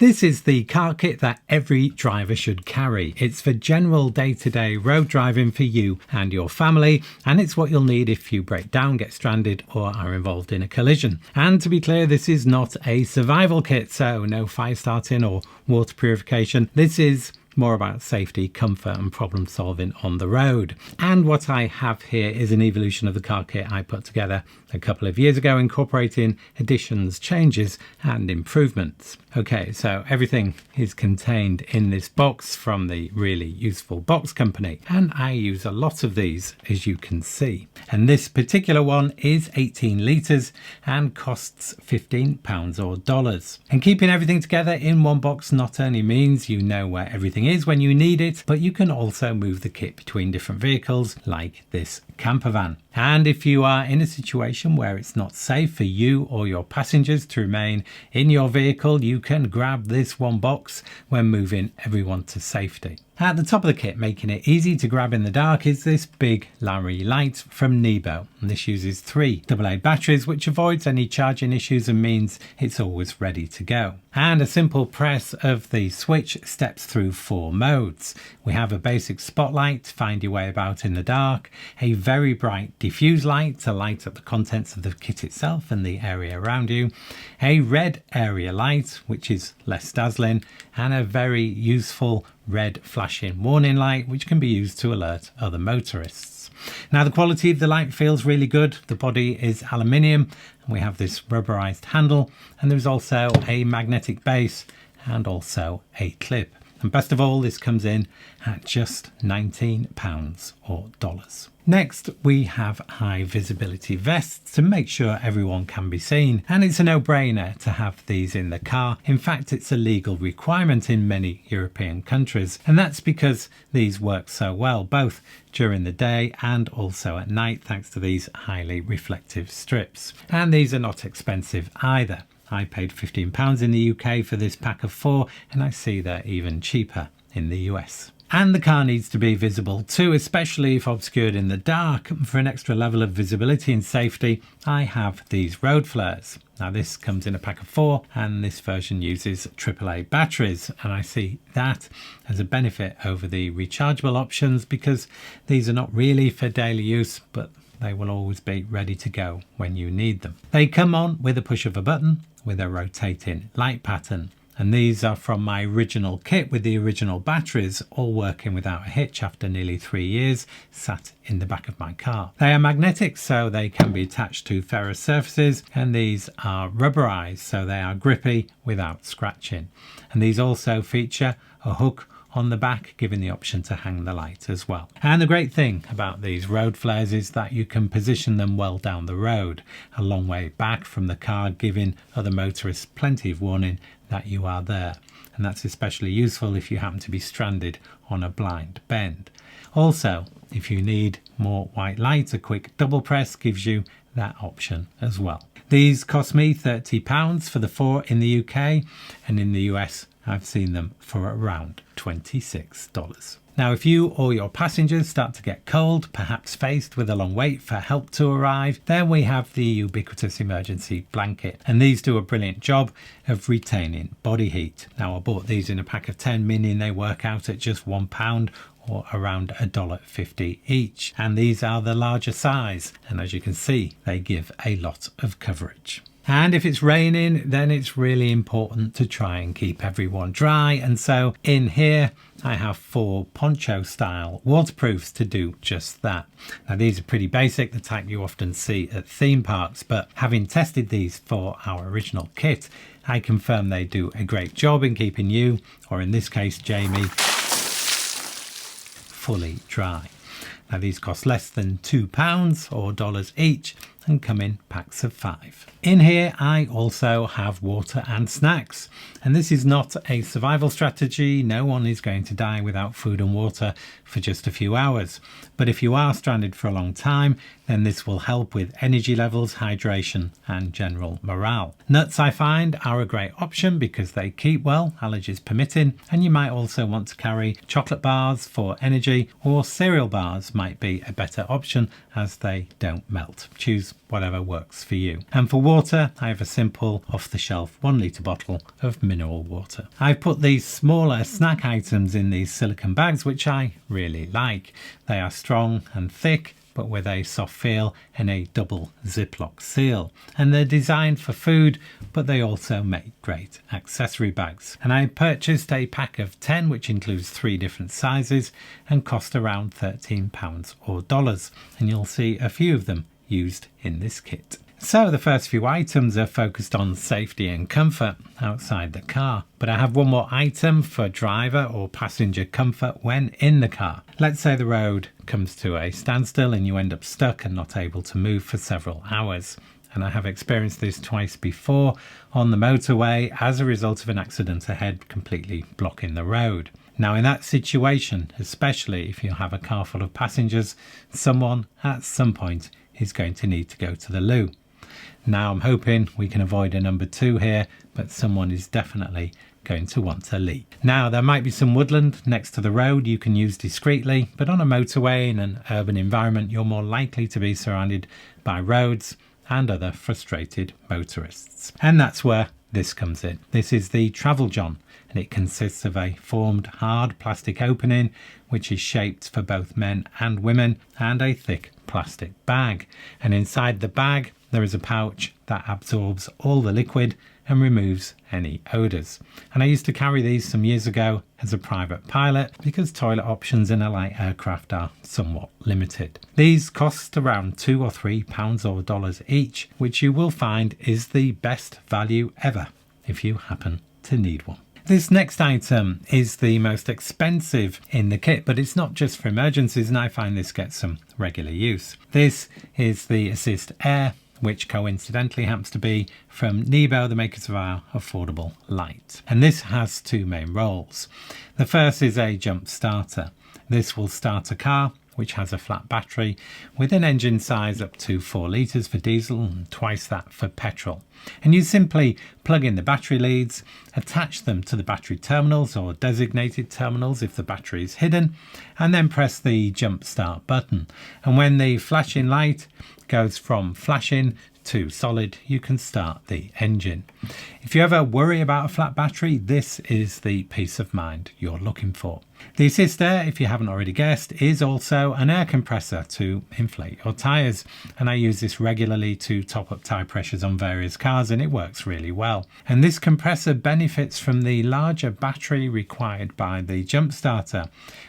This is the car kit that every driver should carry. It's for general day-to-day road driving for you and your family, and it's what you'll need if you break down, get stranded, or are involved in a collision. And to be clear, this is not a survival kit, so no fire starting or water purification. This is more about safety, comfort and problem solving on the road. And what I have here is an evolution of the car kit I put together a couple of years ago, incorporating additions, changes and improvements. Okay, so everything is contained in this box from the really useful box company, and I use a lot of these, as you can see. And this particular one is 18 litres and costs £15 or dollars. And keeping everything together in one box not only means you know where everything is when you need it, but you can also move the kit between different vehicles like this camper van. And if you are in a situation where it's not safe for you or your passengers to remain in your vehicle, you can grab this one box when moving everyone to safety. At the top of the kit, making it easy to grab in the dark, is this big Larry light from Nebo. And this uses 3 AA batteries, which avoids any charging issues and means it's always ready to go. And a simple press of the switch steps through 4 modes. We have a basic spotlight to find your way about in the dark, a very bright diffuse light to light up the contents of the kit itself and the area around you, a red area light which is less dazzling, and a very useful red flashing warning light which can be used to alert other motorists. Now the quality of the light feels really good. The body is aluminium and we have this rubberized handle, and there's also a magnetic base and also a clip. And best of all, this comes in at just £19 or dollars. Next, we have high visibility vests to make sure everyone can be seen. And it's a no-brainer to have these in the car. In fact, it's a legal requirement in many European countries. And that's because these work so well, both during the day and also at night, thanks to these highly reflective strips. And these are not expensive either. I paid £15 in the UK for this pack of 4, and I see they're even cheaper in the US. And the car needs to be visible too, especially if obscured in the dark. For an extra level of visibility and safety, I have these road flares. Now this comes in a pack of 4, and this version uses AAA batteries, and I see that as a benefit over the rechargeable options because these are not really for daily use, but they will always be ready to go when you need them. They come on with a push of a button with a rotating light pattern. And these are from my original kit with the original batteries, all working without a hitch after nearly 3 years, sat in the back of my car. They are magnetic, so they can be attached to ferrous surfaces, and these are rubberized, so they are grippy without scratching. And these also feature a hook on the back, giving the option to hang the light as well. And the great thing about these road flares is that you can position them well down the road, a long way back from the car, giving other motorists plenty of warning that you are there. And that's especially useful if you happen to be stranded on a blind bend. Also, if you need more white light, a quick double press gives you that option as well. These cost me £30 for the 4 in the UK, and in the US I've seen them for around $26. Now, if you or your passengers start to get cold, perhaps faced with a long wait for help to arrive, then we have the ubiquitous emergency blanket. And these do a brilliant job of retaining body heat. Now, I bought these in a pack of 10, meaning they work out at just £1 or around $1.50 each. And these are the larger size. And as you can see, they give a lot of coverage. And if it's raining, then it's really important to try and keep everyone dry. And so in here, I have 4 Poncho style waterproofs to do just that. Now these are pretty basic, the type you often see at theme parks, but having tested these for our original kit, I confirm they do a great job in keeping you, or in this case Jamie, fully dry. Now these cost less than £2 or dollars each and come in packs of 5. In here I also have water and snacks, and this is not a survival strategy. No one is going to die without food and water for just a few hours, but if you are stranded for a long time, then this will help with energy levels, hydration and general morale. Nuts, I find, are a great option because they keep well, allergies permitting, and you might also want to carry chocolate bars for energy, or cereal bars might be a better option as they don't melt. Choose use whatever works for you. And for water, I have a simple off-the-shelf 1 litre bottle of mineral water. I've put these smaller snack items in these silicone bags, which I really like. They are strong and thick, but with a soft feel and a double Ziploc seal. And they're designed for food, but they also make great accessory bags. And I purchased a pack of 10, which includes 3 different sizes and cost around £13 or dollars. And you'll see a few of them used in this kit. So the first few items are focused on safety and comfort outside the car, but I have one more item for driver or passenger comfort when in the car. Let's say the road comes to a standstill and you end up stuck and not able to move for several hours. And I have experienced this twice before on the motorway as a result of an accident ahead completely blocking the road. Now in that situation, especially if you have a car full of passengers, someone at some point is going to need to go to the loo. Now I'm hoping we can avoid a number 2 here, but someone is definitely going to want to leak. Now there might be some woodland next to the road you can use discreetly, but on a motorway in an urban environment you're more likely to be surrounded by roads and other frustrated motorists. And that's where this comes in. This is the Travel John, and it consists of a formed hard plastic opening which is shaped for both men and women, and a thick plastic bag. And inside the bag there is a pouch that absorbs all the liquid and removes any odours. And I used to carry these some years ago as a private pilot because toilet options in a light aircraft are somewhat limited. These cost around £2 or £3 or dollars each, which you will find is the best value ever if you happen to need one. This next item is the most expensive in the kit, but it's not just for emergencies, and I find this gets some regular use. This is the Assist Air, which coincidentally happens to be from Nebo, the makers of our affordable light. And this has 2 main roles. The first is a jump starter. This will start a car which has a flat battery with an engine size up to 4 litres for diesel and twice that for petrol. And you simply plug in the battery leads, attach them to the battery terminals or designated terminals if the battery is hidden, and then press the jump start button. And when the flashing light goes from flashing to solid, you can start the engine. If you ever worry about a flat battery, this is the peace of mind you're looking for. The Assist Air, if you haven't already guessed, is also an air compressor to inflate your tyres, and I use this regularly to top up tyre pressures on various cars, and it works really well. And this compressor benefits from the larger battery required by the jump starter,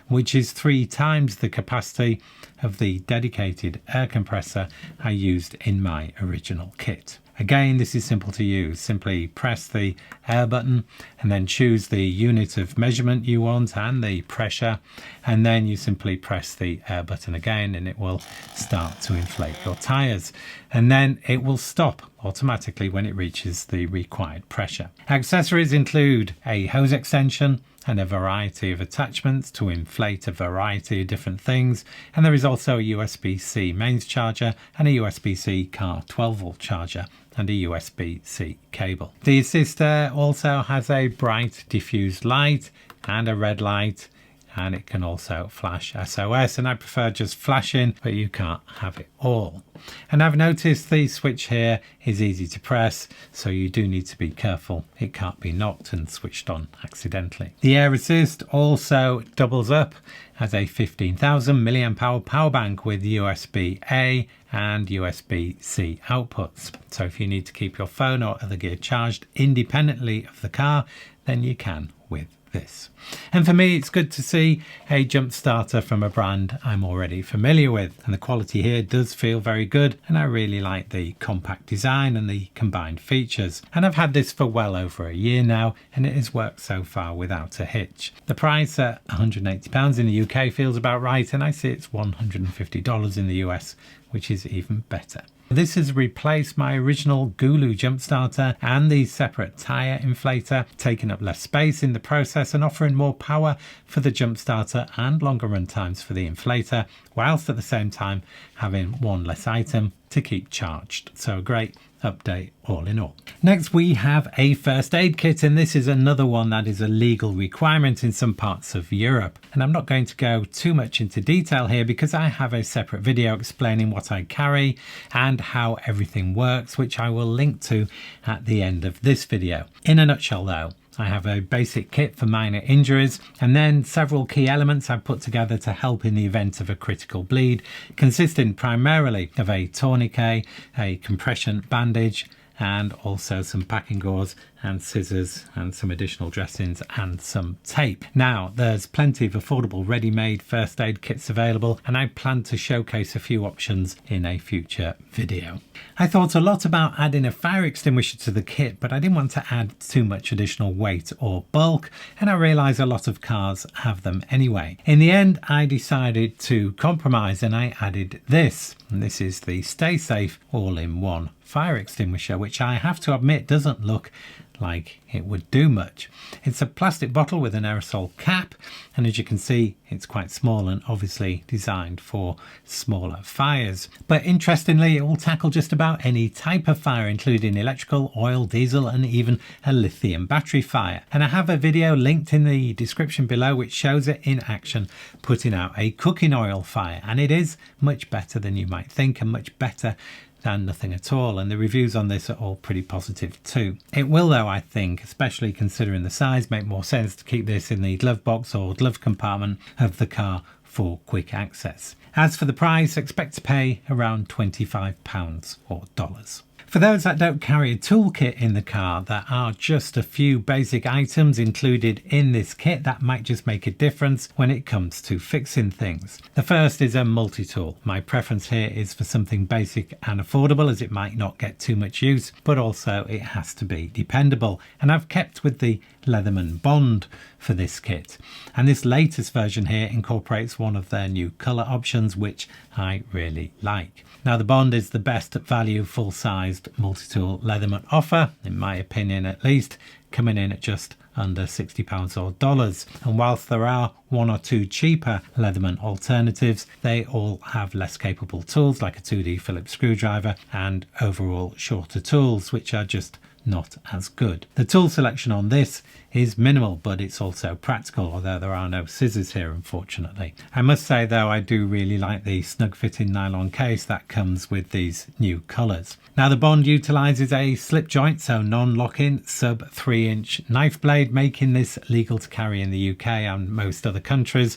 which is 3 times the capacity of the dedicated air compressor I used in my original kit. Again, this is simple to use. Simply press the air button and then choose the unit of measurement you want and the pressure, and then you simply press the air button again and it will start to inflate your tyres, and then it will stop automatically when it reaches the required pressure. Accessories include a hose extension and a variety of attachments to inflate a variety of different things, and there is also a USB-C mains charger and a USB-C car 12-volt charger and a USB-C cable. The Assist Air also has a bright diffused light and a red light, and it can also flash SOS, and I prefer just flashing, but you can't have it all. And I've noticed the switch here is easy to press, so you do need to be careful it can't be knocked and switched on accidentally. The Air Assist also doubles up as a 15,000 mAh power bank with USB-A and USB-C outputs. So if you need to keep your phone or other gear charged independently of the car, then you can with this. And for me, it's good to see a jump starter from a brand I'm already familiar with, and the quality here does feel very good, and I really like the compact design and the combined features. And I've had this for well over a year now, and it has worked so far without a hitch. The price at £180 in the UK feels about right, and I see it's $150 in the US, which is even better. This has replaced my original Gulu jump starter and the separate tyre inflator, taking up less space in the process and offering more power for the jump starter and longer run times for the inflator, whilst at the same time having one less item to keep charged. So a great update all in all. Next we have a first aid kit, and this is another one that is a legal requirement in some parts of Europe. And I'm not going to go too much into detail here because I have a separate video explaining what I carry and how everything works, which I will link to at the end of this video. In a nutshell though, I have a basic kit for minor injuries and then several key elements I've put together to help in the event of a critical bleed, consisting primarily of a tourniquet, a compression bandage, and also some packing gauze and scissors and some additional dressings and some tape. Now there's plenty of affordable ready-made first aid kits available, and I plan to showcase a few options in a future video. I thought a lot about adding a fire extinguisher to the kit, but I didn't want to add too much additional weight or bulk, and I realised a lot of cars have them anyway. In the end I decided to compromise and I added this, and this is the Stay Safe all-in-one fire extinguisher, which I have to admit doesn't look like it would do much. It's a plastic bottle with an aerosol cap, and as you can see it's quite small and obviously designed for smaller fires. But interestingly, it will tackle just about any type of fire, including electrical, oil, diesel, and even a lithium battery fire. And I have a video linked in the description below which shows it in action putting out a cooking oil fire, and it is much better than you might think and much better than nothing at all, and the reviews on this are all pretty positive too. It will though, I think, especially considering the size, make more sense to keep this in the glove box or glove compartment of the car for quick access. As for the price, expect to pay around £25 or dollars. For those that don't carry a toolkit in the car, there are just a few basic items included in this kit that might just make a difference when it comes to fixing things. The first is a multi-tool. My preference here is for something basic and affordable, as it might not get too much use, but also it has to be dependable. And I've kept with the Leatherman Bond for this kit, and this latest version here incorporates one of their new colour options, which I really like. Now the Bond is the best value full-sized multi-tool Leatherman offer, in my opinion at least, coming in at just under £60 or dollars. And whilst there are one or two cheaper Leatherman alternatives, they all have less capable tools like a 2D Phillips screwdriver and overall shorter tools, which are just not as good. The tool selection on this is minimal, but it's also practical, although there are no scissors here unfortunately. I must say though, I do really like the snug fitting nylon case that comes with these new colours. Now the Bond utilises a slip joint, so non-lock-in sub 3-inch knife blade, making this legal to carry in the UK and most other countries,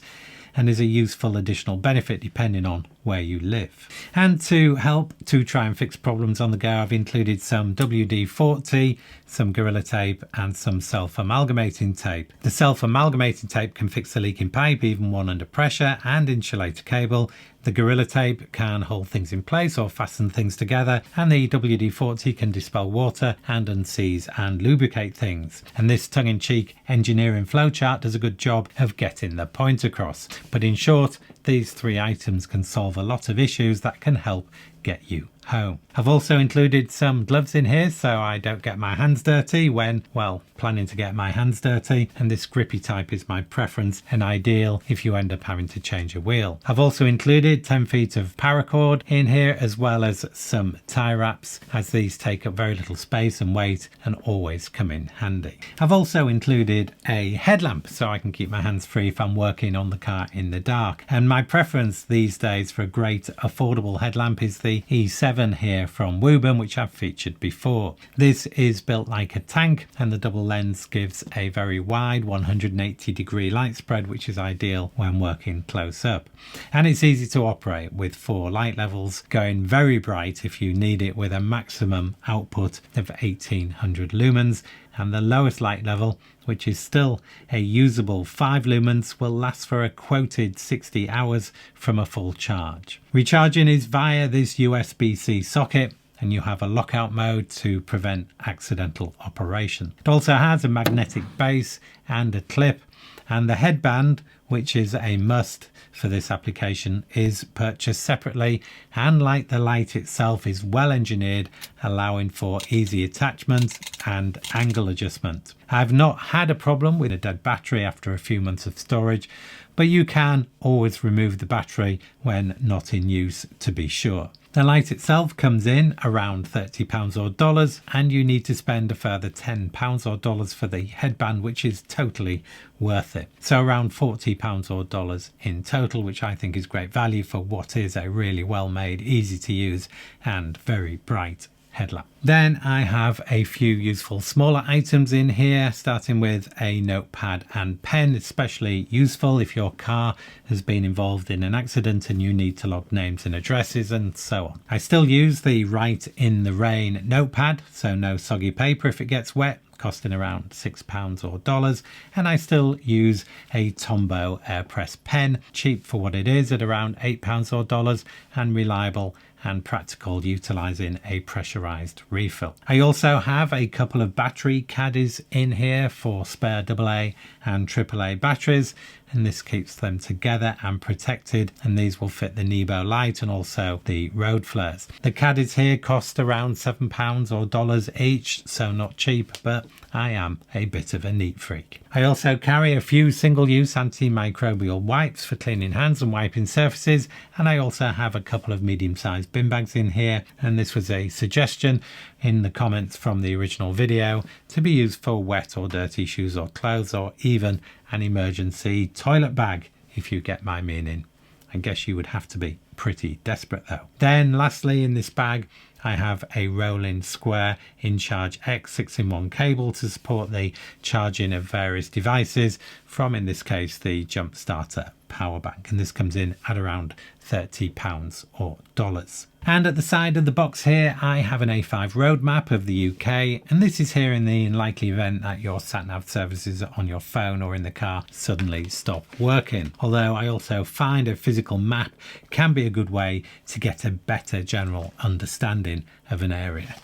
and is a useful additional benefit depending on where you live. And to help to try and fix problems on the go, I've included some WD-40, some Gorilla Tape and some self-amalgamating tape. The self-amalgamating tape can fix the leaking pipe, even one under pressure, and insulate a cable. The Gorilla Tape can hold things in place or fasten things together, and the WD-40 can dispel water and unseize and lubricate things. And this tongue-in-cheek engineering flowchart does a good job of getting the point across. But in short, these three items can solve a lot of issues that can help get you home. I've also included some gloves in here so I don't get my hands dirty when, well, planning to get my hands dirty, and this grippy type is my preference and ideal if you end up having to change a wheel. I've also included 10 feet of paracord in here, as well as some tie wraps, as these take up very little space and weight and always come in handy. I've also included a headlamp so I can keep my hands free if I'm working on the car in the dark, and my preference these days for a great affordable headlamp is the E7 here from Woburn, which I've featured before. This is built like a tank, and the double lens gives a very wide 180-degree light spread, which is ideal when working close up. And it's easy to operate with 4 light levels, going very bright if you need it, with a maximum output of 1800 lumens, and the lowest light level, which is still a usable 5 lumens, will last for a quoted 60 hours from a full charge. Recharging is via this USB-C socket, and you have a lockout mode to prevent accidental operation. It also has a magnetic base and a clip, and the headband, which is a must for this application, is purchased separately, and like the light itself is well engineered, allowing for easy attachment and angle adjustment. I've not had a problem with a dead battery after a few months of storage, but you can always remove the battery when not in use to be sure. The light itself comes in around £30 or dollars, and you need to spend a further £10 or dollars for the headband, which is totally worth it. So around £40 or dollars in total, which I think is great value for what is a really well made, easy to use and very bright headlamp. Then I have a few useful smaller items in here, starting with a notepad and pen, especially useful if your car has been involved in an accident and you need to log names and addresses and so on. I still use the Write in the Rain notepad, so no soggy paper if it gets wet, costing around £6 or dollars, and I still use a Tombow airpress pen, cheap for what it is at around £8 or dollars, and reliable and practical, utilizing a pressurized refill. I also have a couple of battery caddies in here for spare AA and AAA batteries, and this keeps them together and protected, and these will fit the Nebo light and also the road flares. The caddies here cost around £7 or dollars each, so not cheap, but I am a bit of a neat freak. I also carry a few single-use antimicrobial wipes for cleaning hands and wiping surfaces, and I also have a couple of medium-sized bin bags in here, and this was a suggestion in the comments from the original video to be used for wet or dirty shoes or clothes, or even an emergency toilet bag, if you get my meaning. I guess you would have to be pretty desperate though. Then lastly, in this bag I have a rolling square InCharge X 6-in-1 cable to support the charging of various devices from, in this case, the jump starter power bank, and this comes in at around £30 or dollars. And at the side of the box here I have an A5 road map of the UK, and this is here in the unlikely event that your sat-nav services on your phone or in the car suddenly stop working. Although I also find a physical map can be a good way to get a better general understanding of an area.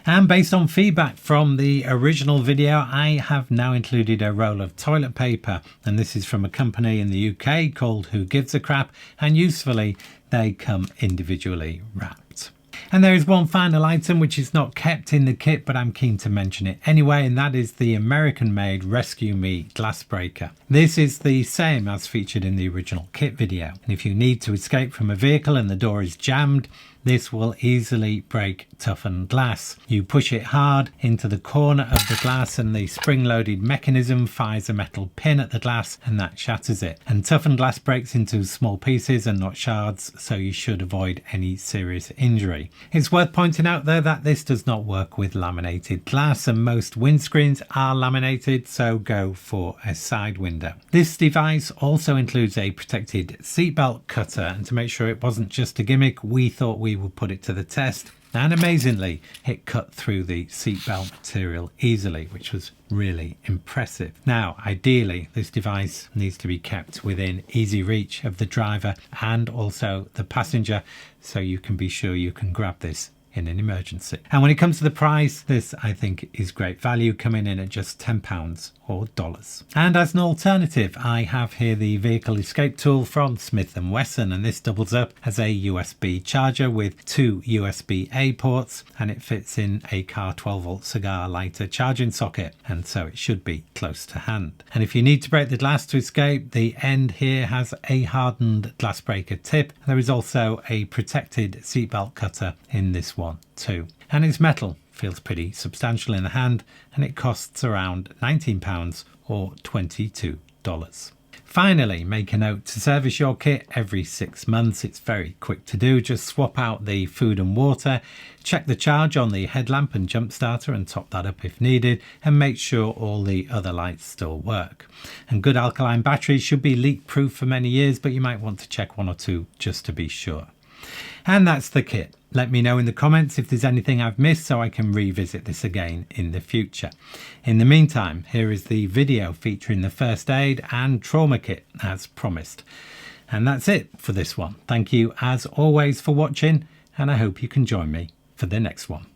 And based on feedback from the original video, I have now included a roll of toilet paper, and this is from a company in the UK called Who Gives a Crap, and usefully they come individually wrapped. And there is one final item which is not kept in the kit, but I'm keen to mention it anyway, and that is the American-made Rescue Me glass breaker. This is the same as featured in the original kit video, and if you need to escape from a vehicle and the door is jammed, this will easily break toughened glass. You push it hard into the corner of the glass and the spring-loaded mechanism fires a metal pin at the glass and that shatters it. And toughened glass breaks into small pieces and not shards, so you should avoid any serious injury. It's worth pointing out though that this does not work with laminated glass, and most windscreens are laminated, so go for a side window. This device also includes a protected seatbelt cutter, and to make sure it wasn't just a gimmick, we thought we would put it to the test, and amazingly it cut through the seatbelt material easily, which was really impressive. Now ideally this device needs to be kept within easy reach of the driver and also the passenger, so you can be sure you can grab this in an emergency. And when it comes to the price, this I think is great value, coming in at just £10 or dollars. And as an alternative, I have here the vehicle escape tool from Smith & Wesson, and this doubles up as a USB charger with 2 USB-A ports, and it fits in a car 12-volt cigar lighter charging socket, and so it should be close to hand. And if you need to break the glass to escape, the end here has a hardened glass breaker tip. There is also a protected seatbelt cutter in this one too, and it's metal, feels pretty substantial in the hand, and it costs around £19 or $22. Finally, make a note to service your kit every 6 months. It's very quick to do. Just swap out the food and water, check the charge on the headlamp and jump starter and top that up if needed, and make sure all the other lights still work. And good alkaline batteries should be leak proof for many years, but you might want to check 1 or 2 just to be sure. And that's the kit. Let me know in the comments if there's anything I've missed so I can revisit this again in the future. In the meantime, here is the video featuring the first aid and trauma kit as promised. And that's it for this one. Thank you as always for watching, and I hope you can join me for the next one.